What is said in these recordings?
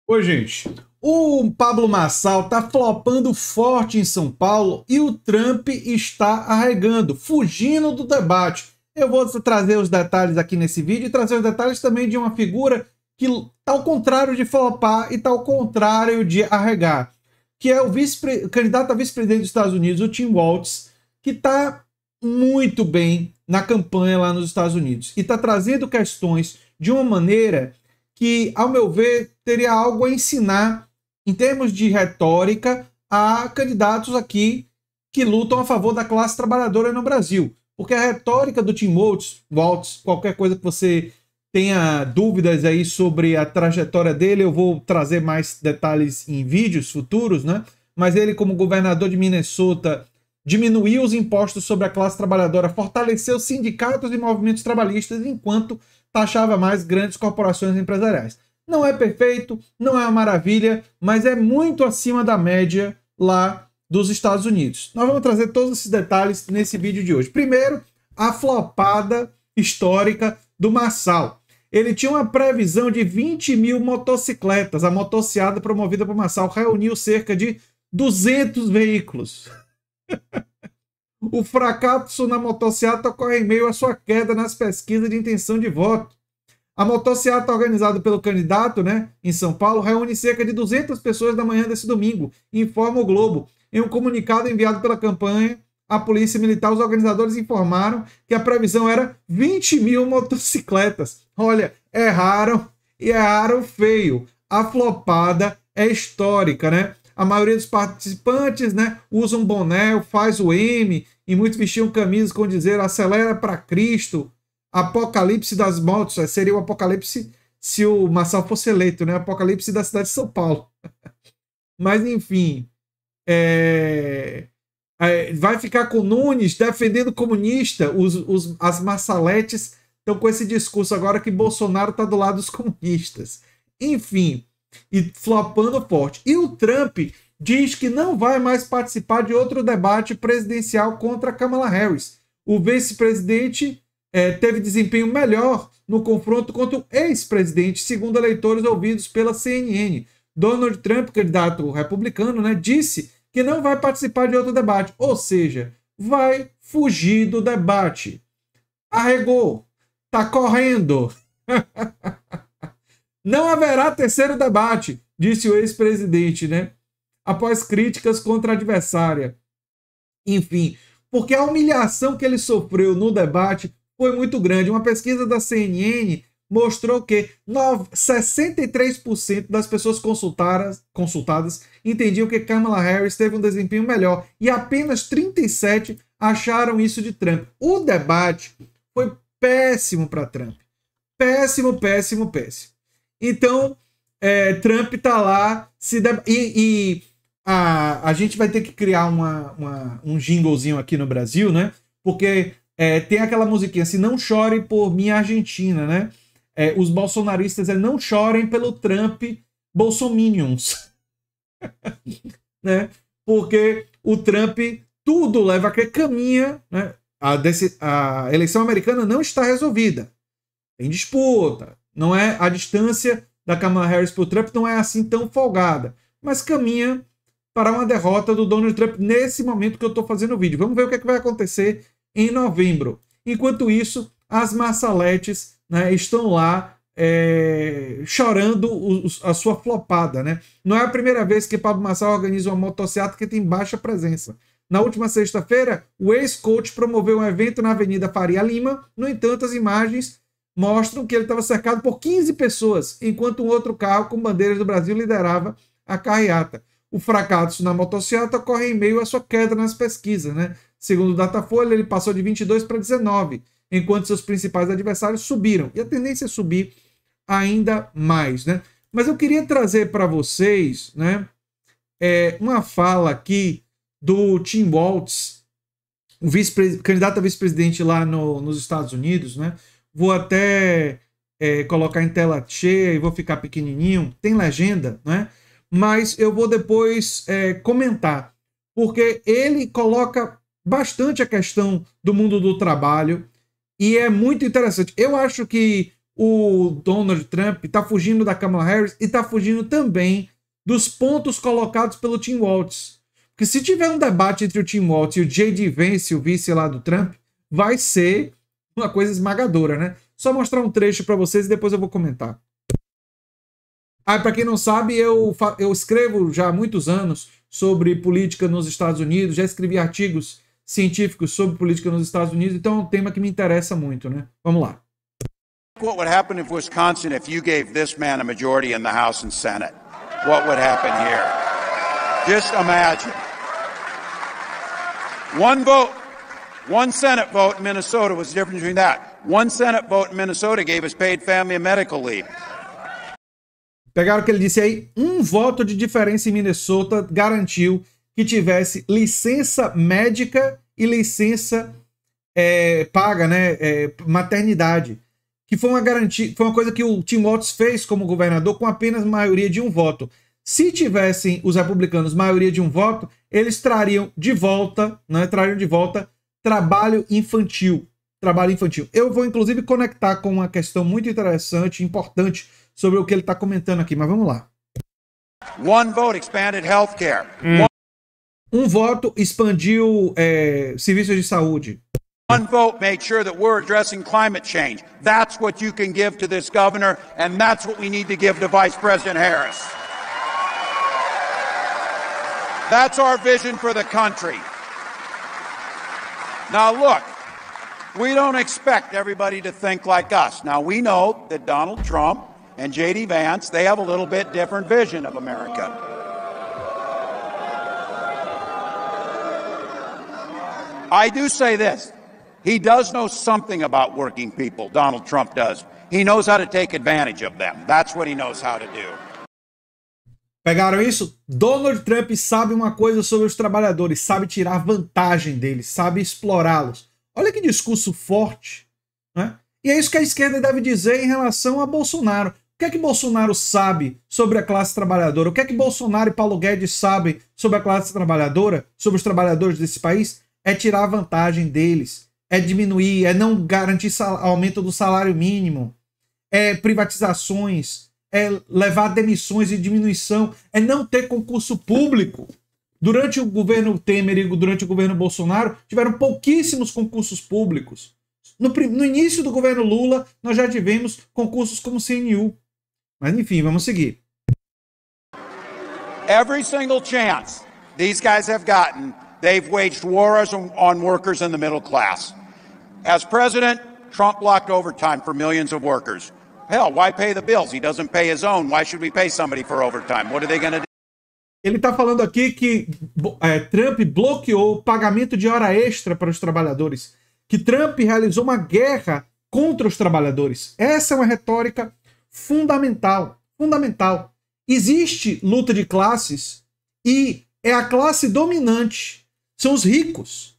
Oi, gente. O Pablo Marçal tá flopando forte em São Paulo e o Trump está arregando, fugindo do debate. Eu vou trazer os detalhes aqui nesse vídeo e trazer os detalhes também de uma figura que tá ao contrário de flopar e tá ao contrário de arregar, que é o candidato a vice-presidente dos Estados Unidos, o Tim Walz, que tá muito bem na campanha lá nos Estados Unidos e tá trazendo questões de uma maneira que, ao meu ver, teria algo a ensinar em termos de retórica a candidatos aqui que lutam a favor da classe trabalhadora no Brasil. Porque a retórica do Tim Walz, qualquer coisa que você tenha dúvidas aí sobre a trajetória dele, eu vou trazer mais detalhes em vídeos futuros, né? Mas ele, como governador de Minnesota, diminuiu os impostos sobre a classe trabalhadora, fortaleceu sindicatos e movimentos trabalhistas, enquanto taxava mais grandes corporações empresariais. Não é perfeito, não é uma maravilha, mas é muito acima da média lá dos Estados Unidos. Nós vamos trazer todos esses detalhes nesse vídeo de hoje. Primeiro, a flopada histórica do Marçal. Ele tinha uma previsão de 20 mil motocicletas. A motociada promovida por Marçal reuniu cerca de 200 veículos. O fracasso na motociata ocorre em meio à sua queda nas pesquisas de intenção de voto. A motociata organizada pelo candidato, né, em São Paulo, reúne cerca de 200 pessoas na manhã desse domingo, informa o Globo. Em um comunicado enviado pela campanha à Polícia Militar, os organizadores informaram que a previsão era 20 mil motocicletas. Olha, erraram e erraram feio. A flopada é histórica, né? A maioria dos participantes, né, usam boné, faz o M, e muitos vestiam camisas com dizer acelera para Cristo, apocalipse das motos. Seria o apocalipse se o Marçal fosse eleito, né? Apocalipse da cidade de São Paulo. Mas, enfim, vai ficar com o Nunes defendendo o comunista. As maçaletes estão com esse discurso agora que Bolsonaro está do lado dos comunistas. Enfim, e flopando forte. E o Trump diz que não vai mais participar de outro debate presidencial contra Kamala Harris. O vice-presidente teve desempenho melhor no confronto contra o ex-presidente, segundo eleitores ouvidos pela CNN. Donald Trump, candidato republicano, né, disse que não vai participar de outro debate, ou seja, vai fugir do debate. Arregou, tá correndo. Não haverá terceiro debate, disse o ex-presidente, né? Após críticas contra a adversária. Enfim, porque a humilhação que ele sofreu no debate foi muito grande. Uma pesquisa da CNN mostrou que 63% das pessoas consultadas entendiam que Kamala Harris teve um desempenho melhor e apenas 37% acharam isso de Trump. O debate foi péssimo para Trump. Péssimo, péssimo, péssimo. Então, Trump está lá a gente vai ter que criar um jinglezinho aqui no Brasil, né? Porque tem aquela musiquinha assim, não chore por minha Argentina, né? Os bolsonaristas não chorem pelo Trump bolsominions. Né? Porque o Trump tudo leva a que caminha, né? A eleição americana não está resolvida. Tem disputa. Não é a distância da Kamala Harris para o Trump não é assim tão folgada, mas caminha para uma derrota do Donald Trump nesse momento que eu estou fazendo o vídeo. Vamos ver o que vai acontecer em novembro. Enquanto isso, as maçaletes, né, estão lá chorando a sua flopada. Né? Não é a primeira vez que Pablo Marçal organiza uma motociata que tem baixa presença. Na última sexta-feira, o ex-coach promoveu um evento na Avenida Faria Lima. No entanto, as imagens mostram que ele estava cercado por 15 pessoas, enquanto um outro carro com bandeiras do Brasil liderava a carreata. O fracasso na motociata ocorre em meio à sua queda nas pesquisas. Né? Segundo o Datafolha, ele passou de 22 para 19, enquanto seus principais adversários subiram. E a tendência é subir ainda mais. Né? Mas eu queria trazer para vocês, né, uma fala aqui do Tim Walz, o candidato a vice-presidente lá nos Estados Unidos, né? Vou até colocar em tela cheia e vou ficar pequenininho. Tem legenda, né? Mas eu vou depois comentar, porque ele coloca bastante a questão do mundo do trabalho e é muito interessante. Eu acho que o Donald Trump está fugindo da Kamala Harris e está fugindo também dos pontos colocados pelo Tim Walz. Porque se tiver um debate entre o Tim Walz e o J.D. Vance, o vice lá do Trump, vai ser uma coisa esmagadora, né? Só mostrar um trecho para vocês e depois eu vou comentar. Para quem não sabe, eu escrevo já há muitos anos sobre política nos Estados Unidos, já escrevi artigos científicos sobre política nos Estados Unidos, então é um tema que me interessa muito, né? Vamos lá. What would happen in Wisconsin if you gave this man a majority in the House and Senate? What would happen here? Just imagine. One vote, one Senate vote in Minnesota was the difference between that. One Senate vote in Minnesota gave us paid family and medical leave. Pegaram o que ele disse aí, um voto de diferença em Minnesota garantiu que tivesse licença médica e licença paga, né, maternidade. Que foi uma garantia, foi uma coisa que o Tim Walz fez como governador com apenas maioria de um voto. Se tivessem os republicanos maioria de um voto, eles trariam de volta, né, trabalho infantil. Trabalho infantil. Eu vou, inclusive, conectar com uma questão muito interessante, importante, sobre o que ele está comentando aqui, mas vamos lá. One vote expanded healthcare. Um voto expandiu serviços de saúde. One vote made sure that we're addressing climate change. That's what you can give to this governor, and that's what we need to give to Vice President Harris. That's our vision for the country. Now look, we don't expect everybody to think like us. Now we know that Donald Trump and J.D. Vance, they have a little bit different vision of America. I do say this. He does know something about working people, Donald Trump does. He knows how to take advantage of them. That's what he knows how to do. Pegaram isso? Donald Trump sabe uma coisa sobre os trabalhadores, sabe tirar vantagem deles, sabe explorá-los. Olha que discurso forte, né? E é isso que a esquerda deve dizer em relação a Bolsonaro. O que é que Bolsonaro sabe sobre a classe trabalhadora? O que é que Bolsonaro e Paulo Guedes sabem sobre a classe trabalhadora, sobre os trabalhadores desse país? É tirar vantagem deles, é diminuir, é não garantir aumento do salário mínimo, é privatizações, é levar demissões e diminuição, é não ter concurso público. Durante o governo Temer e durante o governo Bolsonaro, tiveram pouquíssimos concursos públicos. No início do governo Lula, nós já tivemos concursos como CNU. Mas enfim, vamos seguir. Every single chance these guys have gotten, they've waged wars on workers in the middle class. As president, Trump blocked overtime for millions of workers. Hell, why pay the bills? He doesn't pay his own. Why should we pay somebody for overtime? What are they going to do? Ele está falando aqui que Trump bloqueou o pagamento de hora extra para os trabalhadores. Que Trump realizou uma guerra contra os trabalhadores. Essa é uma retórica fundamental. Fundamental. Existe luta de classes e é a classe dominante. São os ricos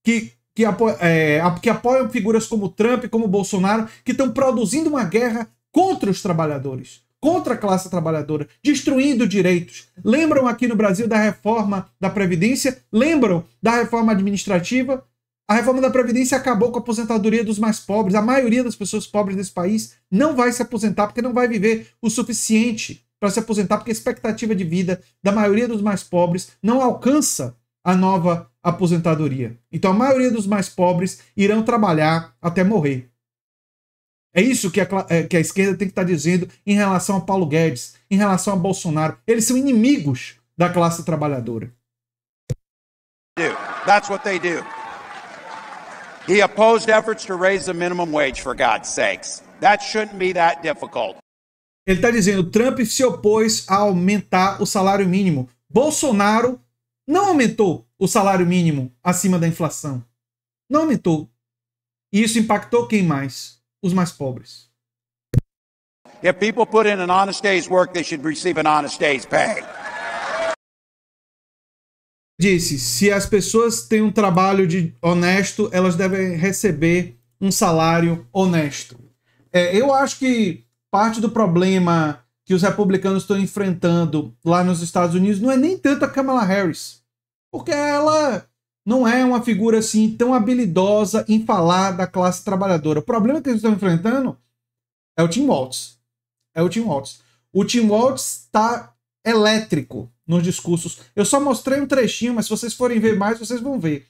que apoiam figuras como Trump e como Bolsonaro, que estão produzindo uma guerra contra os trabalhadores, contra a classe trabalhadora, destruindo direitos. Lembram aqui no Brasil da reforma da Previdência? Lembram da reforma administrativa? A reforma da Previdência acabou com a aposentadoria dos mais pobres. A maioria das pessoas pobres desse país não vai se aposentar porque não vai viver o suficiente para se aposentar, porque a expectativa de vida da maioria dos mais pobres não alcança a nova aposentadoria. Então a maioria dos mais pobres irão trabalhar até morrer. É isso que a esquerda tem que estar dizendo em relação a Paulo Guedes, em relação a Bolsonaro. Eles são inimigos da classe trabalhadora. That's what they do. He opposed efforts to raise the minimum wage, for God's sakes. That shouldn't be that difficult. Ele está dizendo, Trump se opôs a aumentar o salário mínimo. Bolsonaro não aumentou o salário mínimo acima da inflação. Não aumentou. E isso impactou quem mais? Os mais pobres. If people put in an honest day's work, they should receive an honest day's pay. Disse, se as pessoas têm um trabalho honesto, elas devem receber um salário honesto. Eu acho que parte do problema que os republicanos estão enfrentando lá nos Estados Unidos não é nem tanto a Kamala Harris, porque ela não é uma figura assim tão habilidosa em falar da classe trabalhadora. O problema que eles estão enfrentando É o Tim Walz. É o Tim Walz. O Tim Walz tá elétrico nos discursos. Eu só mostrei um trechinho, mas se vocês forem ver mais, vocês vão ver.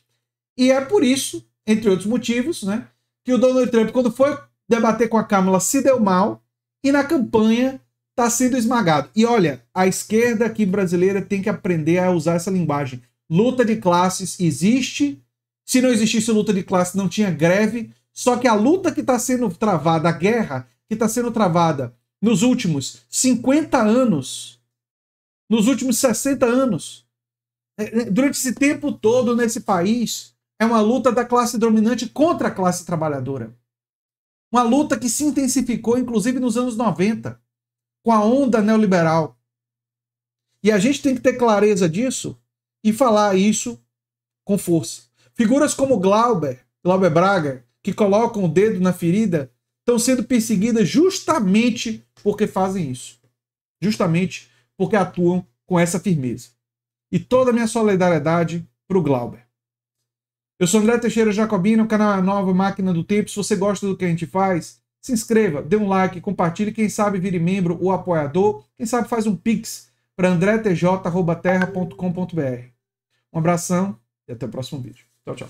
E é por isso, entre outros motivos, né, que o Donald Trump, quando foi debater com a Kamala, se deu mal e na campanha está sendo esmagado. E olha, a esquerda aqui brasileira tem que aprender a usar essa linguagem. Luta de classes existe. Se não existisse luta de classes, não tinha greve. Só que a luta que está sendo travada, a guerra que está sendo travada nos últimos 50 anos, nos últimos 60 anos, durante esse tempo todo nesse país, é uma luta da classe dominante contra a classe trabalhadora. Uma luta que se intensificou, inclusive, nos anos 90, com a onda neoliberal. E a gente tem que ter clareza disso e falar isso com força. Figuras como Glauber Braga, que colocam o dedo na ferida, estão sendo perseguidas justamente porque fazem isso. Justamente porque atuam com essa firmeza. E toda a minha solidariedade para o Glauber. Eu sou André Teixeira Jacobino, o canal é a Nova Máquina do Tempo. Se você gosta do que a gente faz, se inscreva, dê um like, compartilhe. Quem sabe vire membro ou apoiador. Quem sabe faz um pix para andretj@terra.com.br. Um abração e até o próximo vídeo. Tchau, tchau.